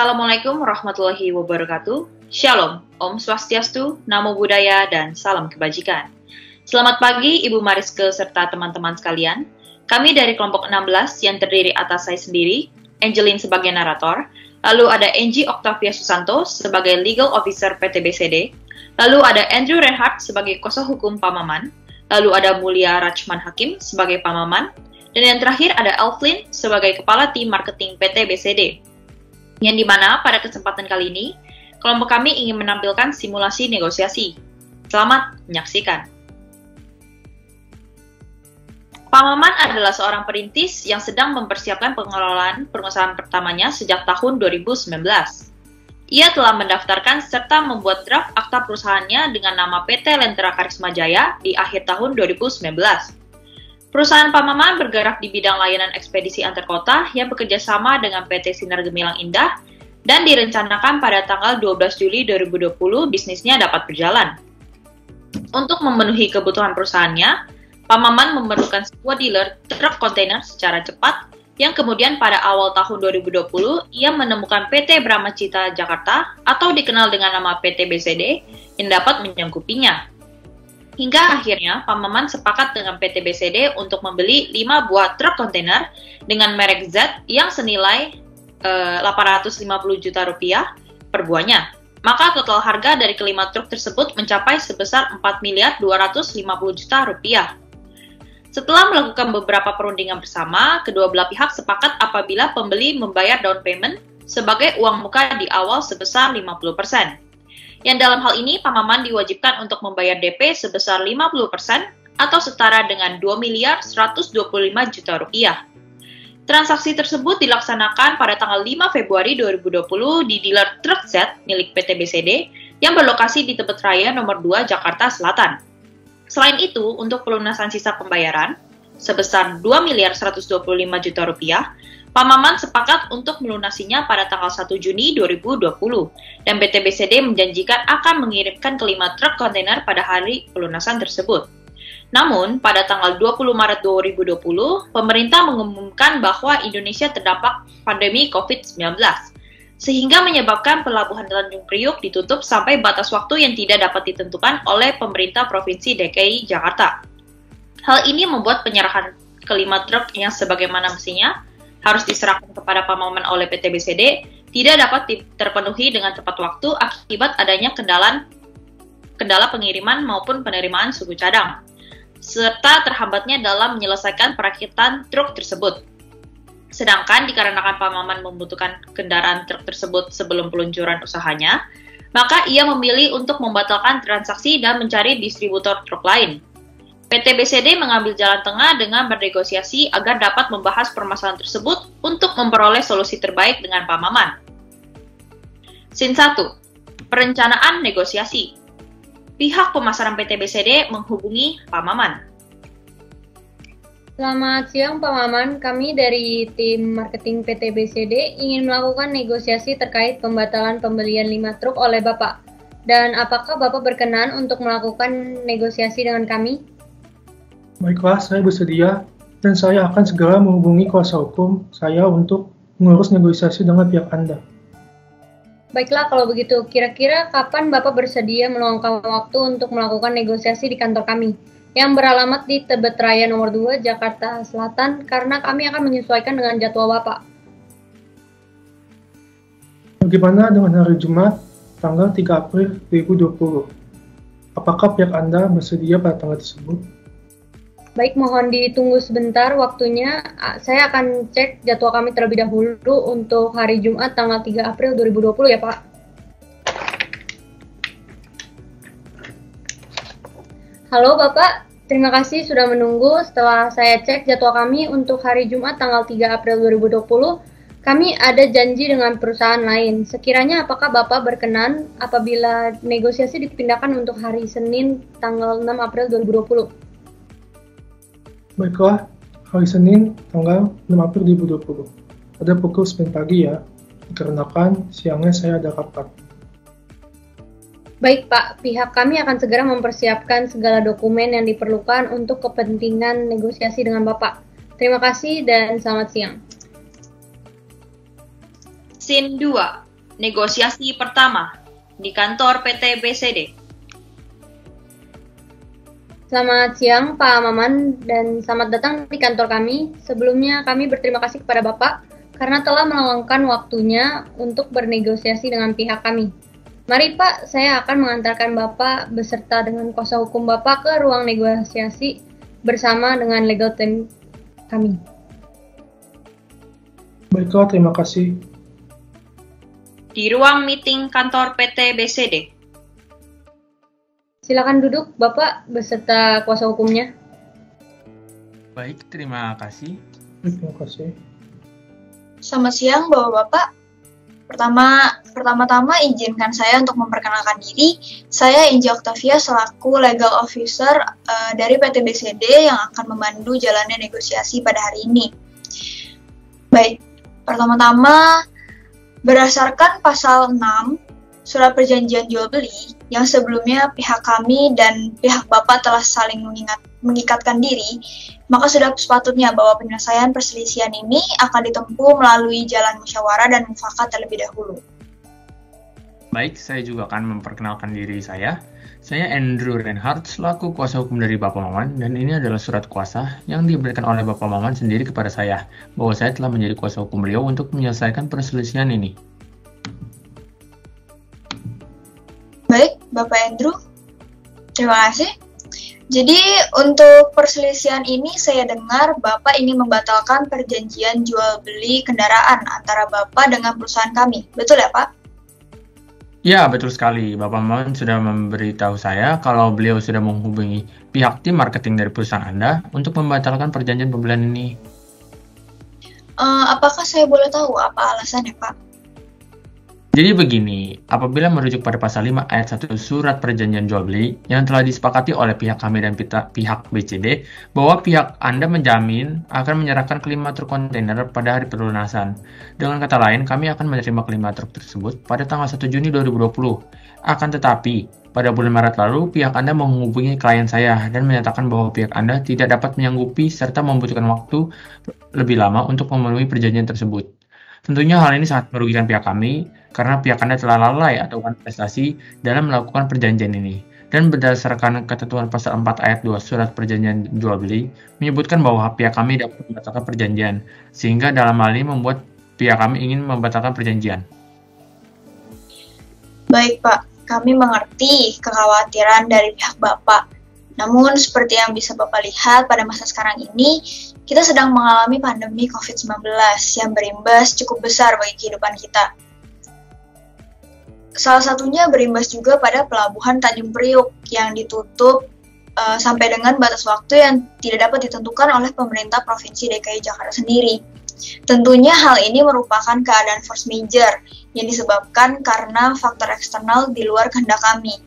Assalamualaikum warahmatullahi wabarakatuh. Shalom, Om Swastiastu, Namo Buddhaya, dan salam kebajikan. Selamat pagi Ibu Mariske serta teman-teman sekalian. Kami dari kelompok 16 yang terdiri atas saya sendiri, Angeline sebagai narator, lalu ada Angie Octavia Susanto sebagai Legal Officer PT BCD, lalu ada Andrew Reinhardt sebagai Kuasa Hukum Pamaman, lalu ada Mulia Rachman Hakim sebagai Pamaman, dan yang terakhir ada Elflin sebagai Kepala Tim Marketing PT BCD. Yang dimana pada kesempatan kali ini, kelompok kami ingin menampilkan simulasi negosiasi. Selamat menyaksikan. Pamaman adalah seorang perintis yang sedang mempersiapkan pengelolaan perusahaan pertamanya sejak tahun 2019. Ia telah mendaftarkan serta membuat draft akta perusahaannya dengan nama PT Lentera Karisma Jaya di akhir tahun 2019. Perusahaan Pamaman bergerak di bidang layanan ekspedisi antar kota yang bekerja sama dengan PT Sinar Gemilang Indah dan direncanakan pada tanggal 12 Juli 2020 bisnisnya dapat berjalan. Untuk memenuhi kebutuhan perusahaannya, Pamaman memerlukan sebuah dealer truk kontainer secara cepat yang kemudian pada awal tahun 2020 ia menemukan PT Bramacita Jakarta atau dikenal dengan nama PT BCD yang dapat menyanggupinya. Hingga akhirnya, Pamaman sepakat dengan PT BCD untuk membeli 5 buah truk kontainer dengan merek Z yang senilai 850 juta rupiah per buahnya. Maka total harga dari kelima truk tersebut mencapai sebesar 4 miliar 250 juta rupiah. Setelah melakukan beberapa perundingan bersama, kedua belah pihak sepakat apabila pembeli membayar down payment sebagai uang muka di awal sebesar 50%. Yang dalam hal ini, Pamaman diwajibkan untuk membayar DP sebesar 50% atau setara dengan 2 miliar 125 juta rupiah. Transaksi tersebut dilaksanakan pada tanggal 5 Februari 2020 di dealer truk Z milik PT BCD yang berlokasi di Tebet Raya nomor 2 Jakarta Selatan. Selain itu, untuk pelunasan sisa pembayaran sebesar 2 miliar 125 juta rupiah, Pamaman sepakat untuk melunasinya pada tanggal 1 Juni 2020, dan PT BCD menjanjikan akan mengirimkan kelima truk kontainer pada hari pelunasan tersebut. Namun, pada tanggal 20 Maret 2020, pemerintah mengumumkan bahwa Indonesia terdampak pandemi COVID-19, sehingga menyebabkan pelabuhan Tanjung Priuk ditutup sampai batas waktu yang tidak dapat ditentukan oleh pemerintah Provinsi DKI Jakarta. Hal ini membuat penyerahan kelima truk yang sebagaimana mestinya harus diserahkan kepada Pamaman oleh PT BCD tidak dapat terpenuhi dengan tepat waktu akibat adanya kendala pengiriman maupun penerimaan suku cadang, serta terhambatnya dalam menyelesaikan perakitan truk tersebut. Sedangkan dikarenakan Pamaman membutuhkan kendaraan truk tersebut sebelum peluncuran usahanya, maka ia memilih untuk membatalkan transaksi dan mencari distributor truk lain. PT BCD mengambil jalan tengah dengan bernegosiasi agar dapat membahas permasalahan tersebut untuk memperoleh solusi terbaik dengan Pamaman. Scene 1. Perencanaan negosiasi. Pihak pemasaran PT BCD menghubungi Pamaman. Selamat siang Pak Maman, kami dari tim marketing PT BCD ingin melakukan negosiasi terkait pembatalan pembelian 5 truk oleh Bapak. Dan apakah Bapak berkenan untuk melakukan negosiasi dengan kami? Baiklah, saya bersedia dan saya akan segera menghubungi kuasa hukum saya untuk mengurus negosiasi dengan pihak Anda. Baiklah, kalau begitu, kira-kira kapan Bapak bersedia meluangkan waktu untuk melakukan negosiasi di kantor kami yang beralamat di Tebet Raya nomor 2 Jakarta Selatan karena kami akan menyesuaikan dengan jadwal Bapak. Bagaimana dengan hari Jumat, tanggal 3 April 2020? Apakah pihak Anda bersedia pada tanggal tersebut? Baik, mohon ditunggu sebentar waktunya. Saya akan cek jadwal kami terlebih dahulu untuk hari Jumat tanggal 3 April 2020 ya Pak. Halo Bapak, terima kasih sudah menunggu. Setelah saya cek jadwal kami untuk hari Jumat tanggal 3 April 2020, kami ada janji dengan perusahaan lain. Sekiranya apakah Bapak berkenan apabila negosiasi dipindahkan untuk hari Senin tanggal 6 April 2020? Baiklah, hari Senin, tanggal 6 April 2020. Pada pukul 9 pagi ya, dikarenakan siangnya saya ada rapat. Baik Pak, pihak kami akan segera mempersiapkan segala dokumen yang diperlukan untuk kepentingan negosiasi dengan Bapak. Terima kasih dan selamat siang. Scene 2. Negosiasi pertama di kantor PT BCD. Selamat siang Pak Maman dan selamat datang di kantor kami. Sebelumnya kami berterima kasih kepada Bapak karena telah meluangkan waktunya untuk bernegosiasi dengan pihak kami. Mari Pak, saya akan mengantarkan Bapak beserta dengan kuasa hukum Bapak ke ruang negosiasi bersama dengan legal team kami. Baiklah, terima kasih. Di ruang meeting kantor PT BCD. Silakan duduk Bapak beserta kuasa hukumnya. Baik, terima kasih. Terima kasih. Selamat siang Bapak-Bapak. Pertama-tama izinkan saya untuk memperkenalkan diri. Saya Inji Octavia selaku Legal Officer dari PT BCD yang akan memandu jalannya negosiasi pada hari ini. Baik, pertama-tama berdasarkan pasal 6 Surat Perjanjian Jual Beli yang sebelumnya pihak kami dan pihak Bapak telah saling mengikatkan diri, maka sudah sepatutnya bahwa penyelesaian perselisihan ini akan ditempuh melalui jalan musyawarah dan mufakat terlebih dahulu. Baik, saya juga akan memperkenalkan diri saya. Saya Andrew Reinhardt, selaku kuasa hukum dari Bapak Maman, dan ini adalah surat kuasa yang diberikan oleh Bapak Maman sendiri kepada saya, bahwa saya telah menjadi kuasa hukum beliau untuk menyelesaikan perselisihan ini. Baik, Bapak Andrew, terima kasih. Jadi, untuk perselisihan ini saya dengar Bapak ingin membatalkan perjanjian jual beli kendaraan antara Bapak dengan perusahaan kami. Betul ya, Pak? Ya, betul sekali. Bapak Maman sudah memberitahu saya kalau beliau sudah menghubungi pihak tim marketing dari perusahaan Anda untuk membatalkan perjanjian pembelian ini. Apakah saya boleh tahu apa alasannya, Pak? Jadi begini, apabila merujuk pada pasal 5 ayat 1 surat perjanjian jual beli yang telah disepakati oleh pihak kami dan pihak BCD bahwa pihak Anda menjamin akan menyerahkan kelima truk kontainer pada hari pelunasan. Dengan kata lain, kami akan menerima kelima truk tersebut pada tanggal 1 Juni 2020. Akan tetapi, pada bulan Maret lalu, pihak Anda menghubungi klien saya dan menyatakan bahwa pihak Anda tidak dapat menyanggupi serta membutuhkan waktu lebih lama untuk memenuhi perjanjian tersebut. Tentunya hal ini sangat merugikan pihak kami karena pihak Anda telah lalai atau prestasi dalam melakukan perjanjian ini. Dan berdasarkan ketentuan pasal 4 ayat 2 surat perjanjian jual beli menyebutkan bahwa pihak kami dapat membatalkan perjanjian, sehingga dalam hal ini membuat pihak kami ingin membatalkan perjanjian. Baik, Pak. Kami mengerti kekhawatiran dari pihak Bapak. Namun, seperti yang bisa Bapak lihat pada masa sekarang ini, kita sedang mengalami pandemi COVID-19 yang berimbas cukup besar bagi kehidupan kita. Salah satunya berimbas juga pada pelabuhan Tanjung Priuk yang ditutup sampai dengan batas waktu yang tidak dapat ditentukan oleh pemerintah Provinsi DKI Jakarta sendiri. Tentunya hal ini merupakan keadaan force majeure yang disebabkan karena faktor eksternal di luar kehendak kami,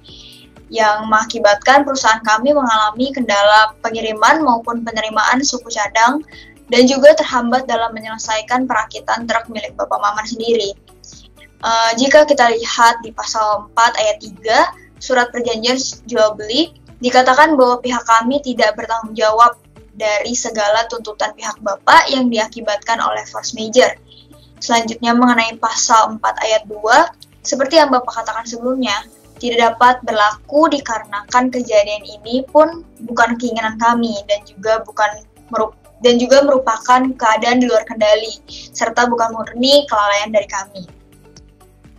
yang mengakibatkan perusahaan kami mengalami kendala pengiriman maupun penerimaan suku cadang dan juga terhambat dalam menyelesaikan perakitan truk milik Bapak Maman sendiri. Jika kita lihat di pasal 4 ayat 3 surat perjanjian jual beli, dikatakan bahwa pihak kami tidak bertanggung jawab dari segala tuntutan pihak Bapak yang diakibatkan oleh force majeure. Selanjutnya mengenai pasal 4 ayat 2, seperti yang Bapak katakan sebelumnya, tidak dapat berlaku dikarenakan kejadian ini pun bukan keinginan kami dan juga merupakan keadaan di luar kendali serta bukan murni kelalaian dari kami.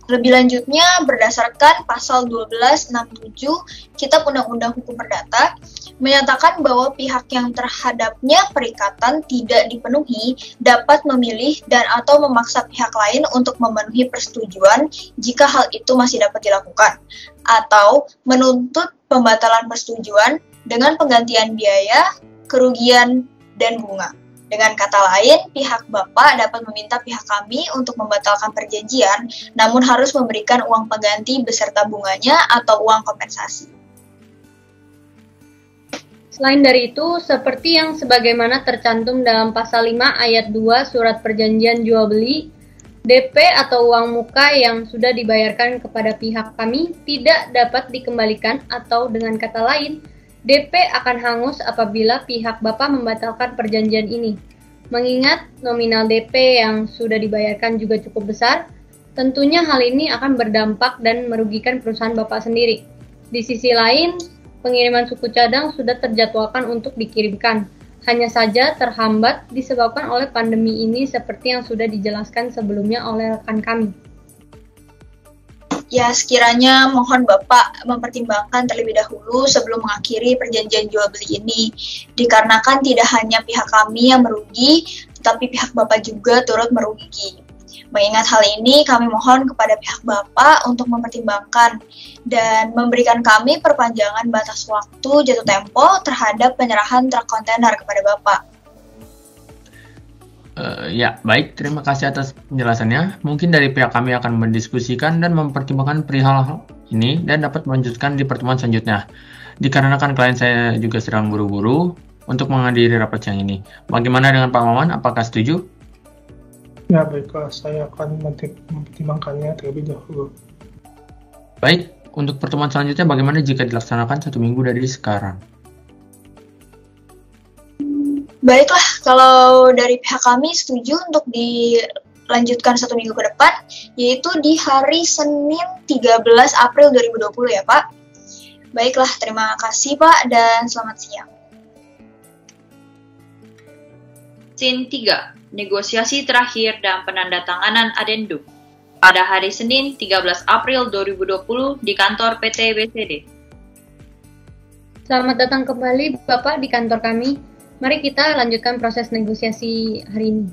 Lebih lanjutnya, berdasarkan pasal 1267 Kitab Undang-Undang Hukum Perdata menyatakan bahwa pihak yang terhadapnya perikatan tidak dipenuhi dapat memilih dan atau memaksa pihak lain untuk memenuhi persetujuan jika hal itu masih dapat dilakukan, atau menuntut pembatalan persetujuan dengan penggantian biaya, kerugian, dan bunga. Dengan kata lain, pihak Bapak dapat meminta pihak kami untuk membatalkan perjanjian, namun harus memberikan uang pengganti beserta bunganya atau uang kompensasi. Selain dari itu, seperti yang sebagaimana tercantum dalam pasal 5 ayat 2 surat perjanjian jual beli, DP atau uang muka yang sudah dibayarkan kepada pihak kami tidak dapat dikembalikan atau dengan kata lain, DP akan hangus apabila pihak Bapak membatalkan perjanjian ini. Mengingat nominal DP yang sudah dibayarkan juga cukup besar, Tentunya hal ini akan berdampak dan merugikan perusahaan Bapak sendiri. Di sisi lain, pengiriman suku cadang sudah terjadwalkan untuk dikirimkan. Hanya saja terhambat disebabkan oleh pandemi ini seperti yang sudah dijelaskan sebelumnya oleh rekan kami. Ya, sekiranya mohon Bapak mempertimbangkan terlebih dahulu sebelum mengakhiri perjanjian jual beli ini. Dikarenakan tidak hanya pihak kami yang merugi, tetapi pihak Bapak juga turut merugi. Mengingat hal ini, kami mohon kepada pihak Bapak untuk mempertimbangkan dan memberikan kami perpanjangan batas waktu jatuh tempo terhadap penyerahan truk kontainer kepada Bapak. Ya, baik. Terima kasih atas penjelasannya. Mungkin dari pihak kami akan mendiskusikan dan mempertimbangkan perihal ini dan dapat melanjutkan di pertemuan selanjutnya. Dikarenakan klien saya juga sedang buru-buru untuk menghadiri rapat siang ini. Bagaimana dengan Pak Maman? Apakah setuju? Ya, baiklah. Saya akan mempertimbangkannya terlebih dahulu. Baik. Untuk pertemuan selanjutnya bagaimana jika dilaksanakan 1 minggu dari sekarang? Baiklah, kalau dari pihak kami setuju untuk dilanjutkan 1 minggu ke depan, yaitu di hari Senin 13 April 2020 ya Pak. Baiklah, terima kasih Pak dan selamat siang. Scene 3. Negosiasi terakhir dan penandatanganan adendum. Pada hari Senin 13 April 2020 di kantor PT BCD. Selamat datang kembali Bapak di kantor kami. Mari kita lanjutkan proses negosiasi hari ini.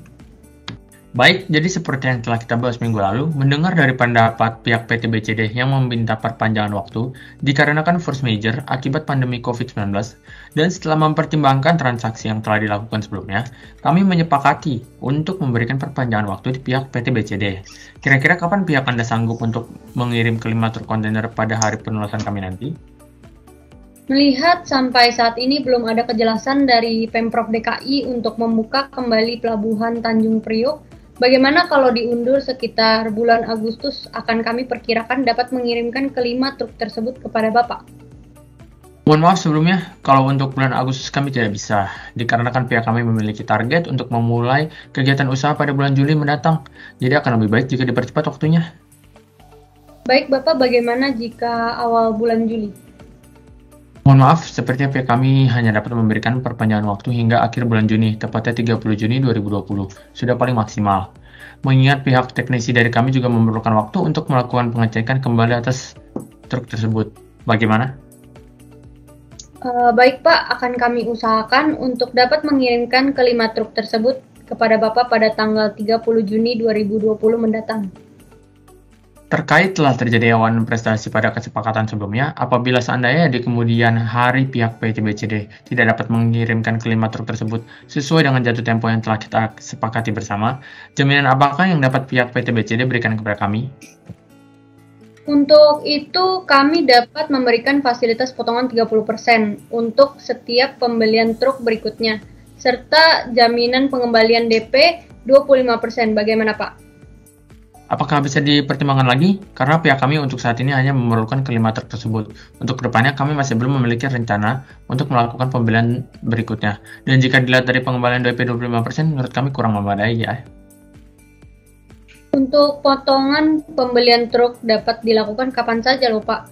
Baik, jadi seperti yang telah kita bahas minggu lalu, mendengar dari pendapat pihak PT BCD yang meminta perpanjangan waktu dikarenakan force majeure akibat pandemi COVID-19 dan setelah mempertimbangkan transaksi yang telah dilakukan sebelumnya, kami menyepakati untuk memberikan perpanjangan waktu di pihak PT BCD. Kira-kira kapan pihak Anda sanggup untuk mengirim kelima truk kontainer pada hari penugasan kami nanti? Melihat sampai saat ini belum ada kejelasan dari Pemprov DKI untuk membuka kembali Pelabuhan Tanjung Priok, bagaimana kalau diundur sekitar bulan Agustus akan kami perkirakan dapat mengirimkan kelima truk tersebut kepada Bapak. Mohon maaf sebelumnya, kalau untuk bulan Agustus kami tidak bisa, dikarenakan pihak kami memiliki target untuk memulai kegiatan usaha pada bulan Juli mendatang, jadi akan lebih baik jika dipercepat waktunya. Baik Bapak, bagaimana jika awal bulan Juli? Mohon maaf, sepertinya pihak kami hanya dapat memberikan perpanjangan waktu hingga akhir bulan Juni, tepatnya 30 Juni 2020. Sudah paling maksimal. Mengingat pihak teknisi dari kami juga memerlukan waktu untuk melakukan pengecekan kembali atas truk tersebut. Bagaimana? Baik Pak, akan kami usahakan untuk dapat mengirimkan kelima truk tersebut kepada Bapak pada tanggal 30 Juni 2020 mendatang. Terkait telah terjadi awan prestasi pada kesepakatan sebelumnya, apabila seandainya di kemudian hari pihak PT BCD tidak dapat mengirimkan kelima truk tersebut sesuai dengan jatuh tempo yang telah kita sepakati bersama, jaminan apakah yang dapat pihak PT BCD berikan kepada kami? Untuk itu, kami dapat memberikan fasilitas potongan 30% untuk setiap pembelian truk berikutnya, serta jaminan pengembalian DP 25%. Bagaimana Pak? Apakah bisa dipertimbangkan lagi? Karena pihak kami untuk saat ini hanya memerlukan kelima truk tersebut. Untuk kedepannya kami masih belum memiliki rencana untuk melakukan pembelian berikutnya. Dan jika dilihat dari pengembalian DP 25%, menurut kami kurang memadai ya. Untuk potongan pembelian truk dapat dilakukan kapan saja loh Pak.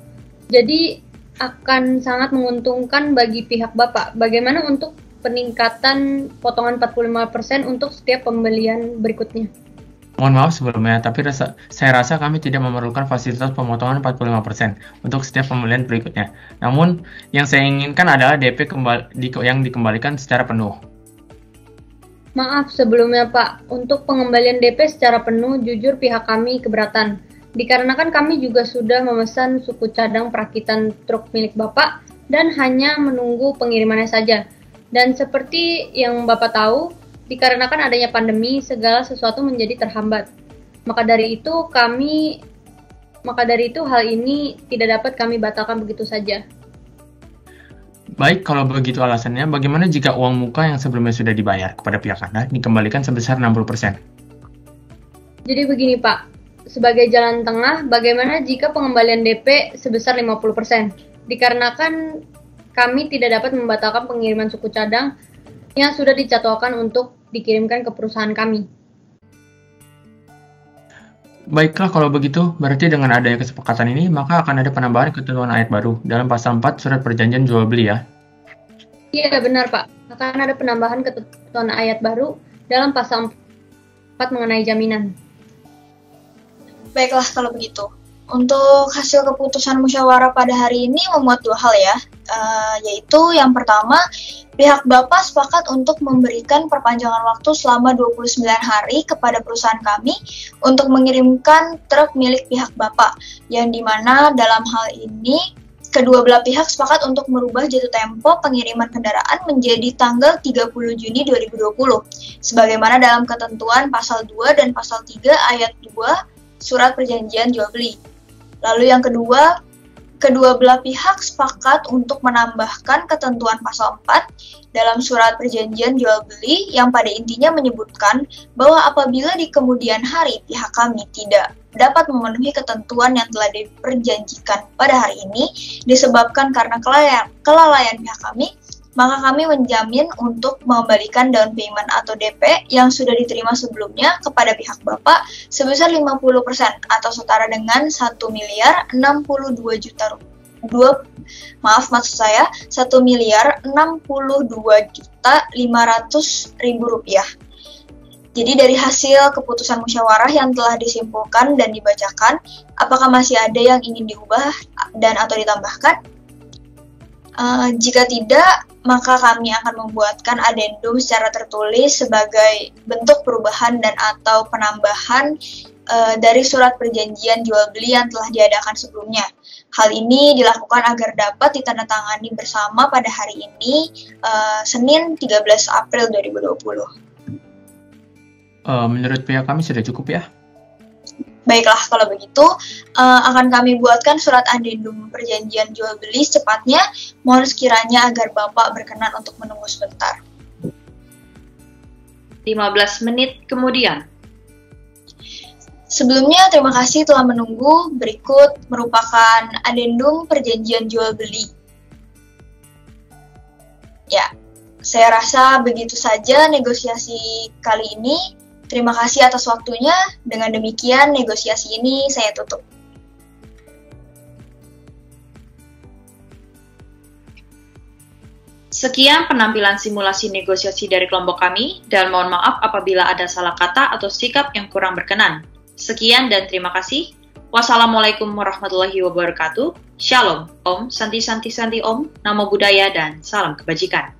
Jadi akan sangat menguntungkan bagi pihak Bapak. Bagaimana untuk peningkatan potongan 45% untuk setiap pembelian berikutnya? Mohon maaf sebelumnya, tapi saya rasa kami tidak memerlukan fasilitas pemotongan 45% untuk setiap pembelian berikutnya. Namun, yang saya inginkan adalah DP yang dikembalikan secara penuh. Maaf sebelumnya Pak, untuk pengembalian DP secara penuh jujur pihak kami keberatan. Dikarenakan kami juga sudah memesan suku cadang perakitan truk milik Bapak dan hanya menunggu pengirimannya saja. Dan seperti yang Bapak tahu, dikarenakan adanya pandemi, segala sesuatu menjadi terhambat. Maka dari itu hal ini tidak dapat kami batalkan begitu saja. Baik, kalau begitu alasannya, bagaimana jika uang muka yang sebelumnya sudah dibayar kepada pihak Anda dikembalikan sebesar 60%? Jadi begini Pak, sebagai jalan tengah, bagaimana jika pengembalian DP sebesar 50%? Dikarenakan kami tidak dapat membatalkan pengiriman suku cadang yang sudah dijadwalkan untuk dikirimkan ke perusahaan kami. Baiklah kalau begitu, berarti dengan adanya kesepakatan ini, maka akan ada penambahan ketentuan ayat baru dalam pasal 4 Surat Perjanjian Jual Beli ya. Iya benar Pak, akan ada penambahan ketentuan ayat baru dalam pasal 4 mengenai jaminan. Baiklah kalau begitu. Untuk hasil keputusan musyawarah pada hari ini memuat dua hal ya, yaitu yang pertama, pihak Bapak sepakat untuk memberikan perpanjangan waktu selama 29 hari kepada perusahaan kami untuk mengirimkan truk milik pihak Bapak, yang dimana dalam hal ini kedua belah pihak sepakat untuk merubah jatuh tempo pengiriman kendaraan menjadi tanggal 30 Juni 2020, sebagaimana dalam ketentuan pasal 2 dan pasal 3 ayat 2 Surat Perjanjian Jual Beli. Lalu yang kedua, kedua belah pihak sepakat untuk menambahkan ketentuan pasal 4 dalam Surat Perjanjian Jual Beli yang pada intinya menyebutkan bahwa apabila di kemudian hari pihak kami tidak dapat memenuhi ketentuan yang telah diperjanjikan pada hari ini disebabkan karena kelalaian pihak kami, maka kami menjamin untuk mengembalikan down payment atau DP yang sudah diterima sebelumnya kepada pihak Bapak sebesar 50% atau setara dengan 1.062 juta rupiah. Maksud saya 1.062.500.000 rupiah. Jadi dari hasil keputusan musyawarah yang telah disimpulkan dan dibacakan, apakah masih ada yang ingin diubah dan atau ditambahkan? Jika tidak, maka kami akan membuatkan adendum secara tertulis sebagai bentuk perubahan dan atau penambahan dari surat perjanjian jual beli yang telah diadakan sebelumnya. Hal ini dilakukan agar dapat ditandatangani bersama pada hari ini, Senin 13 April 2020. Menurut pihak kami sudah cukup ya. Baiklah, kalau begitu akan kami buatkan surat adendum perjanjian jual beli secepatnya. Mohon sekiranya agar Bapak berkenan untuk menunggu sebentar. 15 menit kemudian. Sebelumnya, terima kasih telah menunggu. Berikut merupakan adendum perjanjian jual beli. Ya, saya rasa begitu saja negosiasi kali ini. Terima kasih atas waktunya. Dengan demikian, negosiasi ini saya tutup. Sekian penampilan simulasi negosiasi dari kelompok kami, dan mohon maaf apabila ada salah kata atau sikap yang kurang berkenan. Sekian dan terima kasih. Wassalamualaikum warahmatullahi wabarakatuh. Shalom, Om, Santi Santi Santi Om, Namo Buddhaya, dan salam kebajikan.